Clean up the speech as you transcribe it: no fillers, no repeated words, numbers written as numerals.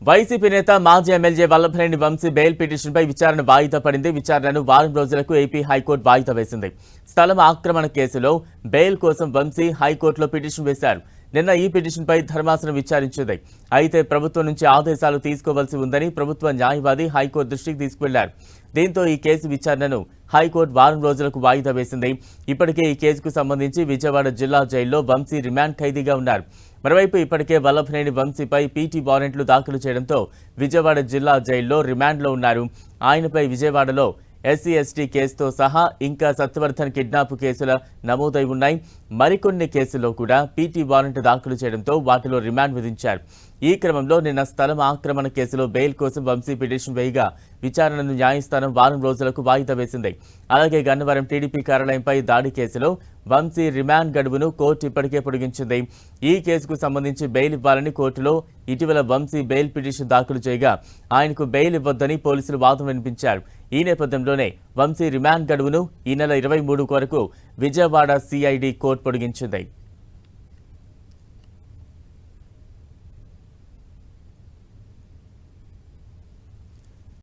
YCP నేత మాజీ MLA Vallabhaneni Vamsi bail పిటిషన్పై విచారణ వాయిదా పడింది. విచారణను వారం రోజులకు ఏపీ హైకోర్టు వాయిదా వేసింది. స్థలం ఆక్రమణ కేసులో బెయిల్ కోసం వంశీ హైకోర్టులో పిటిషన్ వేశారు. నిన్న ఈ పిటిషన్పై ధర్మాసనం విచారించింది. అయితే ప్రభుత్వం నుంచి ఆదేశాలు తీసుకోవాల్సి ఉందని ప్రభుత్వ న్యాయవాది హైకోర్టు దృష్టికి తీసుకువెళ్లారు. దీంతో ఈ కేసు విచారణను హైకోర్టు వారం రోజులకు వాయిదా వేసింది. ఇప్పటికే ఈ కేసుకు సంబంధించి విజయవాడ జిల్లా జైల్లో వంశీ రిమాండ్ ఖైదీగా ఉన్నారు. మరోవైపు ఇప్పటికే వల్లభనేని వంశీపై పీటీ వారెంట్లు దాఖలు చేయడంతో విజయవాడ జిల్లా జైల్లో రిమాండ్లో ఉన్నారు. ఆయనపై విజయవాడలో ఎస్సీ ఎస్టీ కేసుతో సహా ఇంకా సత్యవర్ధన్ కిడ్నాప్ కేసుల నమోదై ఉన్నాయి. మరికొన్ని కేసుల్లో కూడా పీటీ వారెంట్ దాఖలు చేయడంతో వాటిలో రిమాండ్ విధించారు. ఈ క్రమంలో నిన్న స్థలం ఆక్రమణ కేసులో బెయిల్ కోసం వంశీ పిటిషన్ వేయగా విచారణను న్యాయస్థానం వారం రోజులకు వాయిదా వేసింది. అలాగే గన్నవరం టీడీపీ కార్యాలయంపై దాడి కేసులో వంశీ రిమాండ్ గడువును కోర్టు ఇప్పటికే పొడిగించింది. ఈ కేసుకు సంబంధించి బెయిల్ ఇవ్వాలని కోర్టులో ఇటీవల వంశీ బెయిల్ పిటిషన్ దాఖలు చేయగా ఆయనకు బెయిల్ ఇవ్వొద్దని పోలీసులు వాదన వినిపించారు. ఈ నేపథ్యంలోనే వంశీ రిమాండ్ గడువును ఈ నెల 23 వరకు విజయవాడ సిఐడి కోర్టు పొడిగించింది.